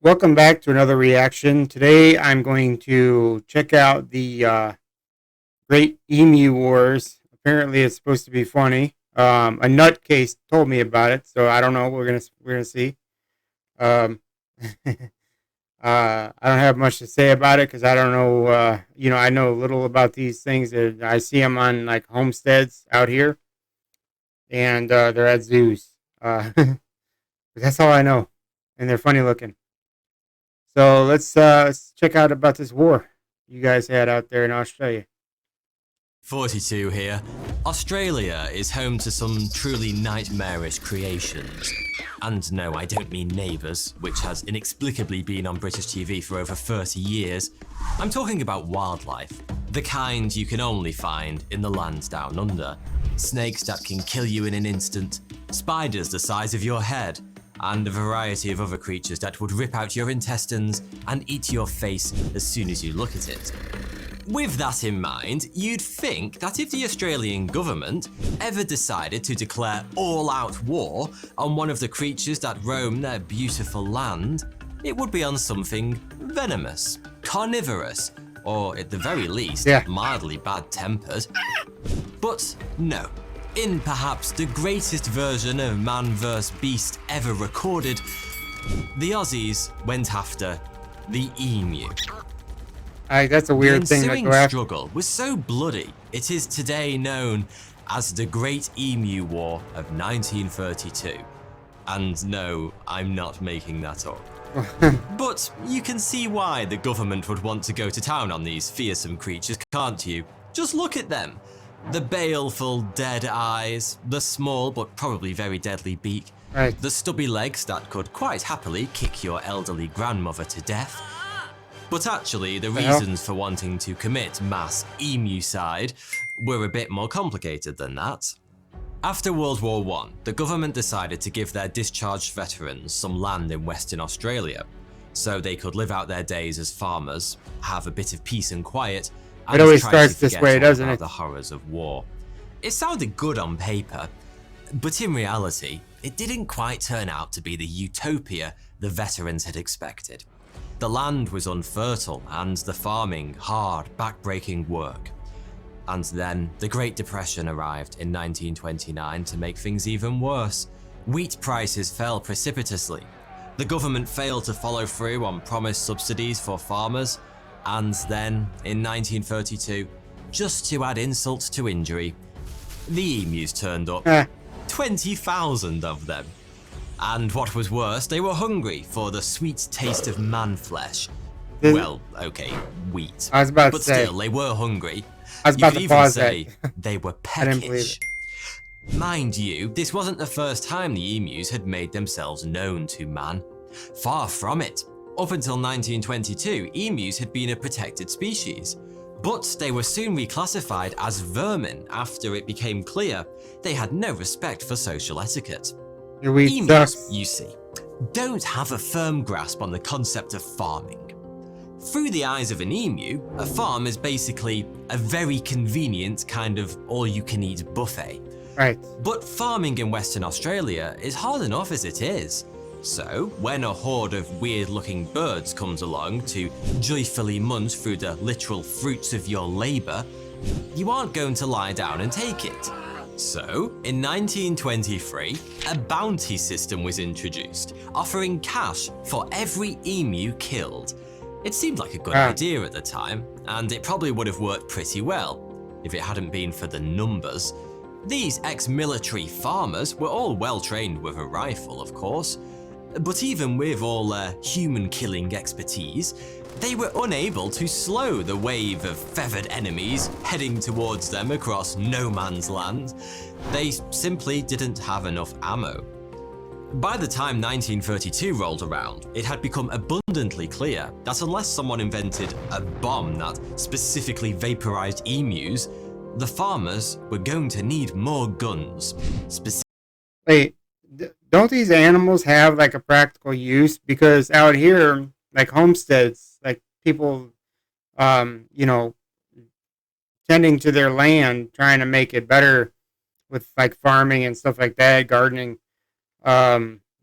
Welcome back to another reaction. Today I'm going to check out the Great Emu Wars. Apparently it's supposed to be funny. A nutcase told me about it, so I don't know. We're gonna see. Um, I don't have much to say about it because I don't know. I know little about these things. I see them on like homesteads out here, and they're at zoos. But that's all I know, and they're funny looking. So let's check out about this war you guys had out there in Australia. 42 here. Australia is home to some truly nightmarish creations. And no, I don't mean Neighbours, which has inexplicably been on British TV for over 30 years. I'm talking about wildlife, the kind you can only find in the lands down under. Snakes that can kill you in an instant, spiders the size of your head, and a variety of other creatures that would rip out your intestines and eat your face as soon as you look at it. With that in mind, you'd think that if the Australian government ever decided to declare all-out war on one of the creatures that roam their beautiful land, it would be on something venomous, carnivorous, or at the very least, mildly bad-tempered. But no. In perhaps the greatest version of man vs. beast ever recorded, the Aussies went after the emu. That's a weird thing. The ensuing struggle was so bloody, it is today known as the Great Emu War of 1932. And no, I'm not making that up. But you can see why the government would want to go to town on these fearsome creatures, can't you? Just look at them. The baleful dead eyes, the small but probably very deadly beak, the stubby legs that could quite happily kick your elderly grandmother to death. But actually, the reasons for wanting to commit mass emucide were a bit more complicated than that. After World War I, the government decided to give their discharged veterans some land in Western Australia, so they could live out their days as farmers, have a bit of peace and quiet, and it always starts this way, doesn't it? The horrors of war. It sounded good on paper, but in reality, it didn't quite turn out to be the utopia the veterans had expected. The land was unfertile and the farming hard, back-breaking work. And then the Great Depression arrived in 1929 to make things even worse. Wheat prices fell precipitously. The government failed to follow through on promised subsidies for farmers. And then, in 1932, just to add insult to injury, the emus turned up. 20,000 of them. And what was worse, they were hungry for the sweet taste of man flesh. Well, okay, wheat. I was about to say. But still, they were hungry. I was about to pause that. You could even say they were peckish. Mind you, this wasn't the first time the emus had made themselves known to man. Far from it. Up until 1922, emus had been a protected species, but they were soon reclassified as vermin after it became clear they had no respect for social etiquette. Emus, you see, don't have a firm grasp on the concept of farming. Through the eyes of an emu, a farm is basically a very convenient kind of all-you-can-eat buffet. But farming in Western Australia is hard enough as it is. So, when a horde of weird-looking birds comes along to joyfully munch through the literal fruits of your labour, you aren't going to lie down and take it. So, in 1923, a bounty system was introduced, offering cash for every emu killed. It seemed like a good idea at the time, and it probably would have worked pretty well, if it hadn't been for the numbers. These ex-military farmers were all well-trained with a rifle, of course. But even with all their human-killing expertise, they were unable to slow the wave of feathered enemies heading towards them across no man's land. They simply didn't have enough ammo. By the time 1932 rolled around, it had become abundantly clear that unless someone invented a bomb that specifically vaporized emus, the farmers were going to need more guns. Wait. Don't these animals have like a practical use? Because out here, like homesteads, like people, tending to their land, trying to make it better with like farming and stuff like that, gardening.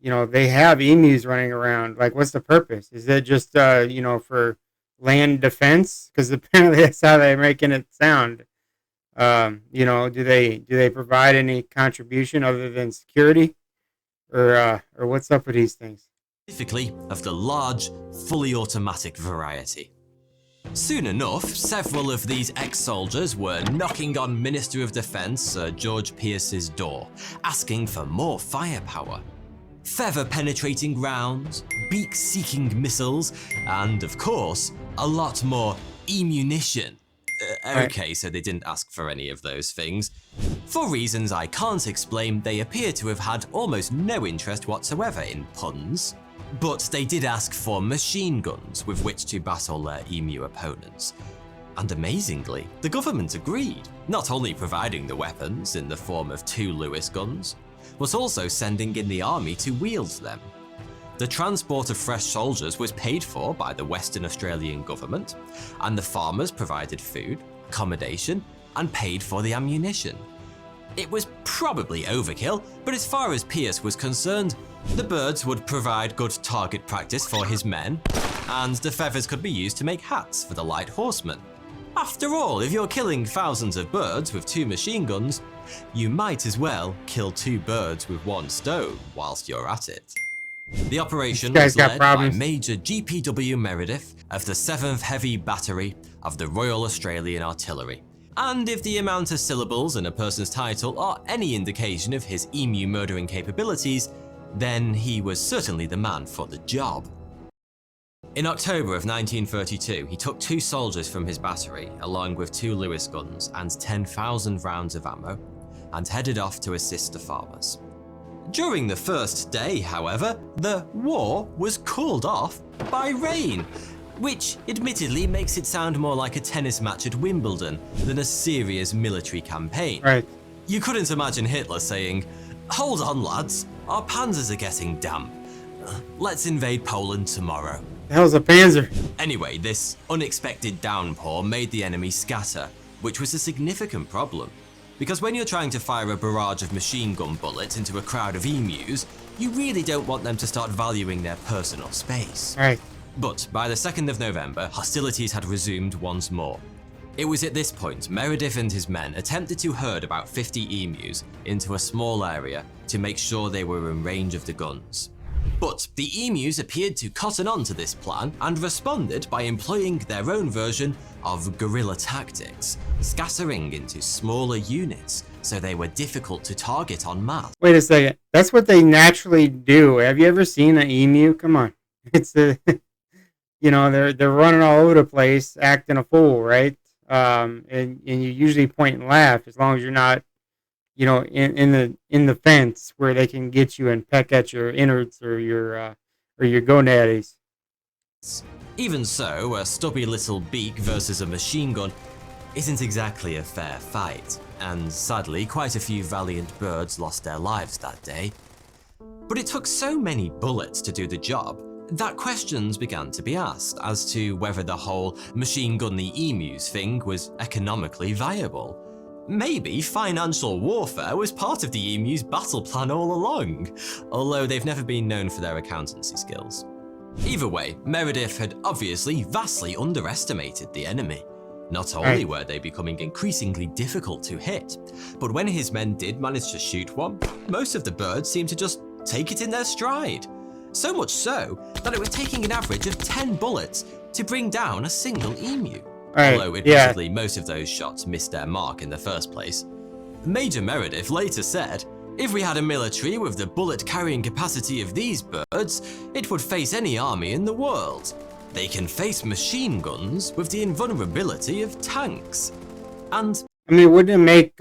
they have emus running around. Like, what's the purpose? Is it just, for land defense? Because apparently that's how they're making it sound. Do they provide any contribution other than security, or what's up with these things? Specifically of the large, fully automatic variety. Soon enough, several of these ex-soldiers were knocking on Minister of Defense Sir George Pierce's door, asking for more firepower. Feather-penetrating rounds, beak-seeking missiles, and of course, a lot more ammunition. Okay, so they didn't ask for any of those things. For reasons I can't explain, they appear to have had almost no interest whatsoever in puns. But they did ask for machine guns with which to battle their emu opponents. And amazingly, the government agreed, not only providing the weapons in the form of 2 Lewis guns, but also sending in the army to wield them. The transport of fresh soldiers was paid for by the Western Australian government, and the farmers provided food, accommodation, and paid for the ammunition. It was probably overkill, but as far as Pierce was concerned, the birds would provide good target practice for his men, and the feathers could be used to make hats for the light horsemen. After all, if you're killing thousands of birds with 2 machine guns, you might as well kill 2 birds with 1 stone whilst you're at it. The operation was led by Major GPW Meredith of the 7th Heavy Battery of the Royal Australian Artillery. And if the amount of syllables in a person's title are any indication of his emu murdering capabilities, then he was certainly the man for the job. In October of 1932, he took 2 soldiers from his battery, along with 2 Lewis guns and 10,000 rounds of ammo, and headed off to assist the farmers. During the first day, however, the war was called off by rain, which admittedly makes it sound more like a tennis match at Wimbledon than a serious military campaign. Right. You couldn't imagine Hitler saying, "Hold on lads, our panzers are getting damp. Let's invade Poland tomorrow." The hell's a panzer? Anyway, this unexpected downpour made the enemy scatter, which was a significant problem. Because when you're trying to fire a barrage of machine gun bullets into a crowd of emus, you really don't want them to start valuing their personal space. Right. But by the 2nd of November, hostilities had resumed once more. It was at this point Meredith and his men attempted to herd about 50 emus into a small area to make sure they were in range of the guns. But the emus appeared to cotton on to this plan and responded by employing their own version of guerrilla tactics, scattering into smaller units so they were difficult to target en masse. Wait a second. That's what they naturally do. Have you ever seen an emu? Come on. It's they're running all over the place, acting a fool, right? And you usually point and laugh as long as you're not, in the fence where they can get you and peck at your innards or your gonads. Even so, a stubby little beak versus a machine gun isn't exactly a fair fight, and sadly quite a few valiant birds lost their lives that day. But it took so many bullets to do the job that questions began to be asked as to whether the whole machine gun the emus thing was economically viable. Maybe financial warfare was part of the emu's battle plan all along, although they've never been known for their accountancy skills. Either way, Meredith had obviously vastly underestimated the enemy. Not only were they becoming increasingly difficult to hit, but when his men did manage to shoot one, most of the birds seemed to just take it in their stride. So much so that it was taking an average of 10 bullets to bring down a single emu. Although admittedly most of those shots missed their mark in the first place. Major Meredith later said, "If we had a military with the bullet-carrying capacity of these birds, it would face any army in the world. They can face machine guns with the invulnerability of tanks." And I mean, wouldn't it make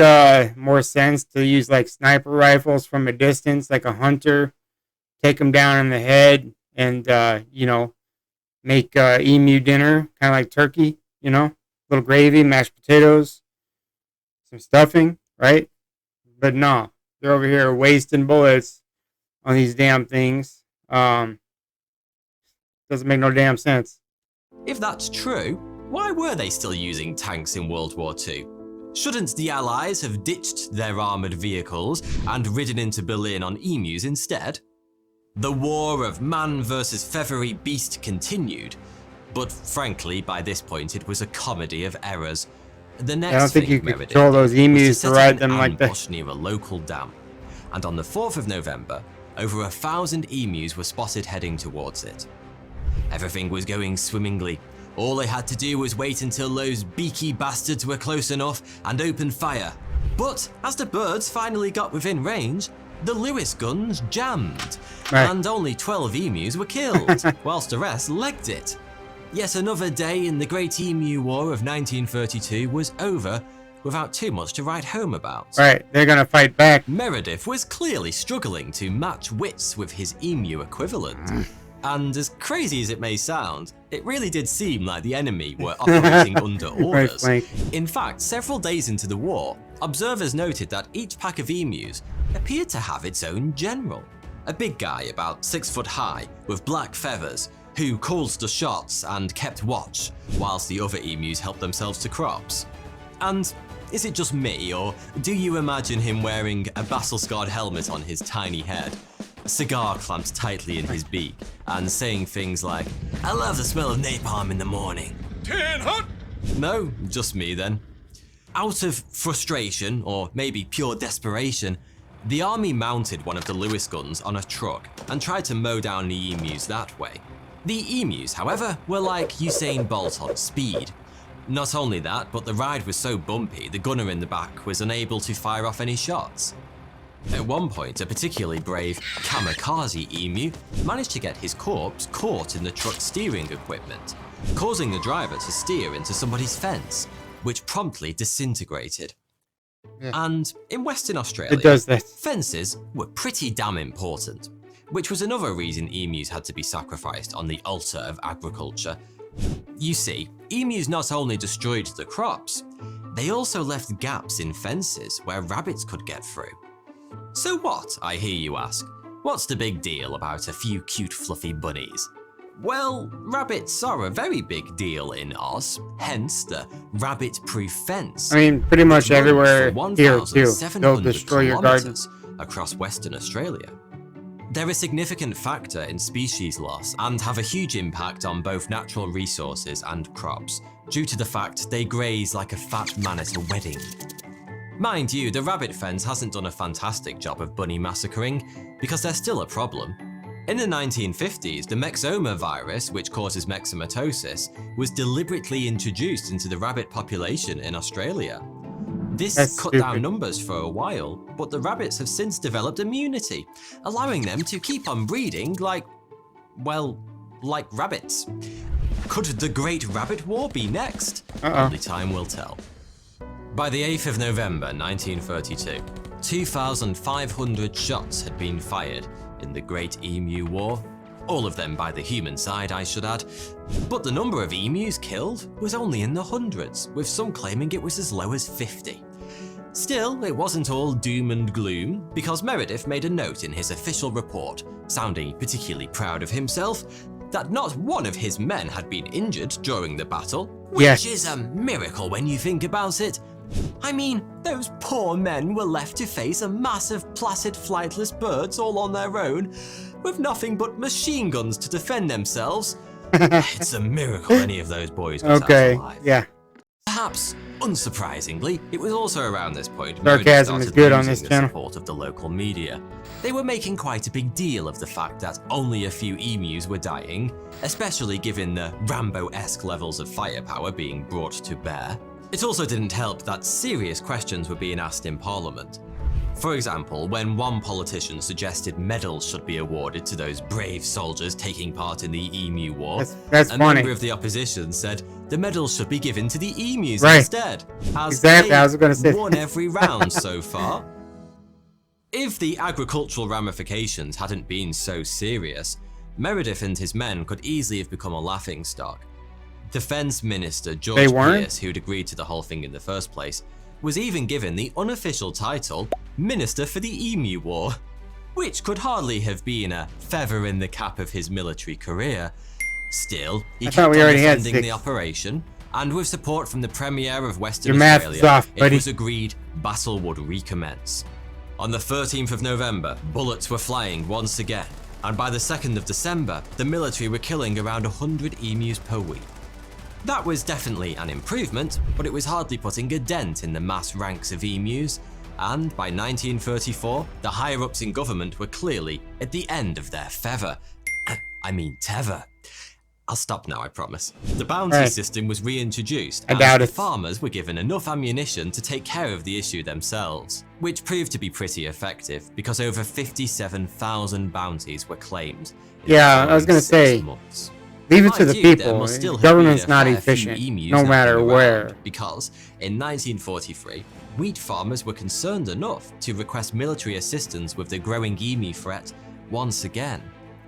more sense to use like sniper rifles from a distance, like a hunter, take them down in the head, and make emu dinner, kind of like turkey, little gravy, mashed potatoes, some stuffing, right? But no, they're over here wasting bullets on these damn things. Doesn't make no damn sense. if that's true, why were they still using tanks in World War II? Shouldn't the Allies have ditched their armoured vehicles and ridden into Berlin on emus instead? The war of man versus feathery beast continued, but frankly, by this point, it was a comedy of errors. The next I don't think thing you can Meredith control did those was emus to set ride up them an like that. ambush near a local dam, and on the 4th of November, over 1,000 emus were spotted heading towards it. Everything was going swimmingly. All they had to do was wait until those beaky bastards were close enough and open fire. But as the birds finally got within range, the Lewis guns jammed, and only 12 emus were killed, whilst the rest legged it. Yet another day in the Great Emu War of 1932 was over without too much to write home about. Right, they're gonna fight back. Meredith was clearly struggling to match wits with his emu equivalent. And as crazy as it may sound, it really did seem like the enemy were operating under orders. In fact, several days into the war, observers noted that each pack of emus appeared to have its own general. A big guy about 6 foot high with black feathers who called the shots and kept watch whilst the other emus helped themselves to crops. And is it just me, or do you imagine him wearing a battle-scarred helmet on his tiny head, a cigar clamped tightly in his beak, and saying things like, "I love the smell of napalm in the morning"? 10 hot! No, just me then. Out of frustration, or maybe pure desperation, the army mounted one of the Lewis guns on a truck and tried to mow down the emus that way. The emus, however, were like Usain Bolt on speed. Not only that, but the ride was so bumpy, the gunner in the back was unable to fire off any shots. At one point, a particularly brave kamikaze emu managed to get his corpse caught in the truck's steering equipment, causing the driver to steer into somebody's fence, which promptly disintegrated. Yeah. And in Western Australia, It does that. fences were pretty damn important, which was another reason emus had to be sacrificed on the altar of agriculture. You see, emus not only destroyed the crops, they also left gaps in fences where rabbits could get through. So what, I hear you ask? What's the big deal about a few cute fluffy bunnies? Well, rabbits are a very big deal in Oz, hence the rabbit-proof fence. I mean, pretty much which runs everywhere for here too. 1,700 They'll destroy your garden. kilometers across Western Australia. They're a significant factor in species loss and have a huge impact on both natural resources and crops, due to the fact they graze like a fat man at a wedding. Mind you, the rabbit fence hasn't done a fantastic job of bunny massacring, because they're still a problem. In the 1950s, the myxoma virus, which causes myxomatosis, was deliberately introduced into the rabbit population in Australia. This That's cut stupid. down numbers for a while, but the rabbits have since developed immunity, allowing them to keep on breeding like rabbits. Could the Great Rabbit War be next? Only time will tell. By the 8th of November 1932, 2,500 shots had been fired in the Great Emu War. All of them by the human side, I should add. But the number of emus killed was only in the hundreds, with some claiming it was as low as 50. Still, it wasn't all doom and gloom, because Meredith made a note in his official report, sounding particularly proud of himself, that not one of his men had been injured during the battle, which is a miracle when you think about it. I mean, those poor men were left to face a mass of placid, flightless birds all on their own, with nothing but machine guns to defend themselves. It's a miracle any of those boys got out alive. Yeah. Perhaps, unsurprisingly, it was also around this point Sarcasm Meredith is good on started this losing the channel. support of the local media. They were making quite a big deal of the fact that only a few emus were dying, especially given the Rambo-esque levels of firepower being brought to bear. It also didn't help that serious questions were being asked in Parliament. For example, when one politician suggested medals should be awarded to those brave soldiers taking part in the Emu War, That's a funny. member of the opposition said the medals should be given to the emus Right. instead, as Exactly, I was gonna say they've won every round so far. If the agricultural ramifications hadn't been so serious, Meredith and his men could easily have become a laughingstock. Defense Minister George They weren't? Pearce, who'd agreed to the whole thing in the first place, was even given the unofficial title Minister for the Emu War, which could hardly have been a feather in the cap of his military career. Still, he I kept thought on we already had defending 6. the operation, and with support from the Premier of Western Your math is Australia, off, buddy. it was agreed battle would recommence. On the 13th of November, bullets were flying once again, and by the 2nd of December, the military were killing around 100 emus per week. That was definitely an improvement, but it was hardly putting a dent in the mass ranks of emus, and by 1934, the higher-ups in government were clearly at the end of their tether. I'll stop now, I promise. The bounty system was reintroduced, and the farmers were given enough ammunition to take care of the issue themselves, which proved to be pretty effective because over 57,000 bounties were claimed. Yeah, I was going to say, leave it to the people. The government's not efficient, no matter where. Because in 1943, wheat farmers were concerned enough to request military assistance with the growing emu threat once again.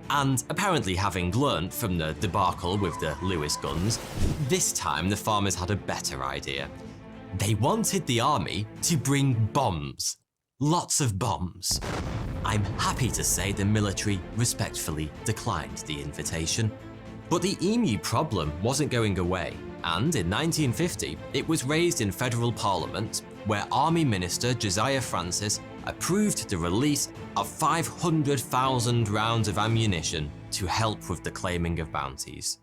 And apparently having learnt from the debacle with the Lewis guns, this time the farmers had a better idea. They wanted the army to bring bombs. Lots of bombs. I'm happy to say the military respectfully declined the invitation. But the emu problem wasn't going away, and in 1950 it was raised in federal parliament, where Army Minister Josiah Francis approved the release of 500,000 rounds of ammunition to help with the claiming of bounties.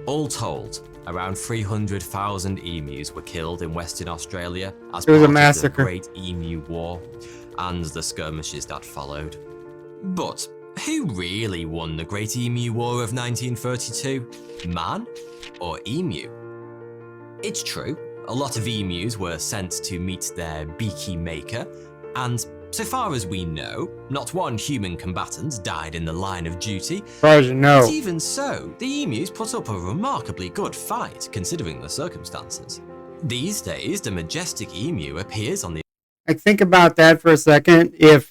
All told, around 300,000 emus were killed in Western Australia as part of the Great Emu War and the skirmishes that followed. But who really won the Great Emu War of 1932? Man or emu? It's true, a lot of emus were sent to meet their beaky maker, and so far as we know, not one human combatant died in the line of duty. As far as you know. But even so, the emus put up a remarkably good fight considering the circumstances. These days, the majestic emu appears on the... Like, think about that for a second. If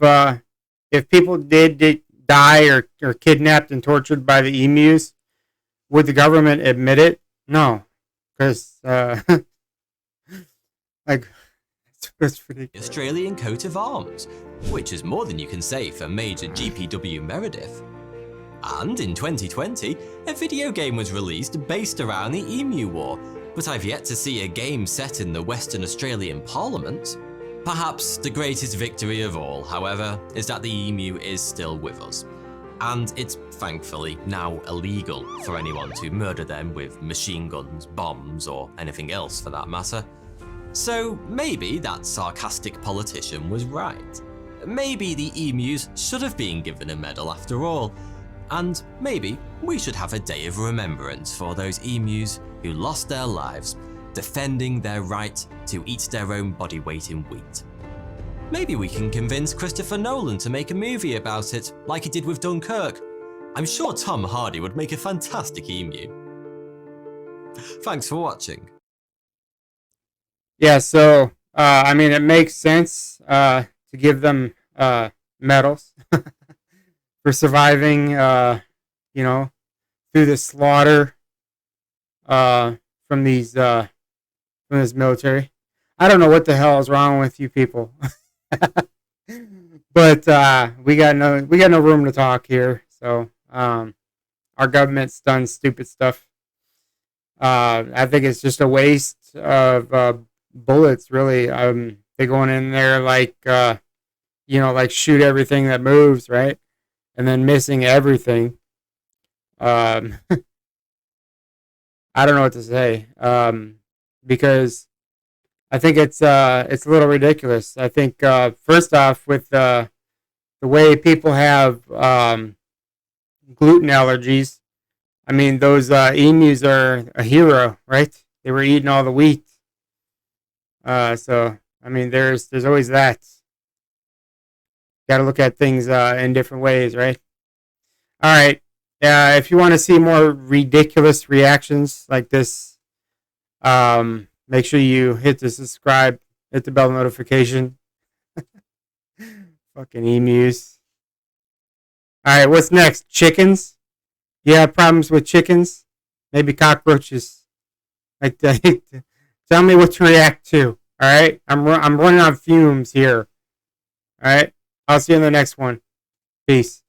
people did die or kidnapped and tortured by the emus, would the government admit it? No, because like, it's ridiculous. Australian coat of arms, which is more than you can say for Major GPW Meredith. And in 2020, a video game was released based around the Emu War, but I've yet to see a game set in the Western Australian Parliament. Perhaps the greatest victory of all, however, is that the emu is still with us. And it's thankfully now illegal for anyone to murder them with machine guns, bombs, or anything else for that matter. So maybe that sarcastic politician was right. Maybe the emus should have been given a medal after all. And maybe we should have a day of remembrance for those emus who lost their lives defending their right to eat their own body weight in wheat. Maybe we can convince Christopher Nolan to make a movie about it, like he did with Dunkirk. I'm sure Tom Hardy would make a fantastic emu. Thanks for watching. Yeah, so, I mean, it makes sense to give them medals for surviving, through the slaughter from this military. I don't know what the hell is wrong with you people. But we got no room to talk here. So our government's done stupid stuff. I think it's just a waste of bullets, really. They're going in there like shoot everything that moves, right? And then missing everything. I don't know what to say. Because I think it's a little ridiculous. I think first off, with the way people have gluten allergies, I mean, those emus are a hero, right? They were eating all the wheat. So I mean, there's always that. Got to look at things in different ways, right? All right. If you want to see more ridiculous reactions like this, make sure you hit the subscribe, hit the bell notification. Fucking emus. All right, what's next? Chickens? You have problems with chickens? Maybe cockroaches? Like, tell me what to react to. All right, I'm running on fumes here. All right, I'll see you in the next one. Peace.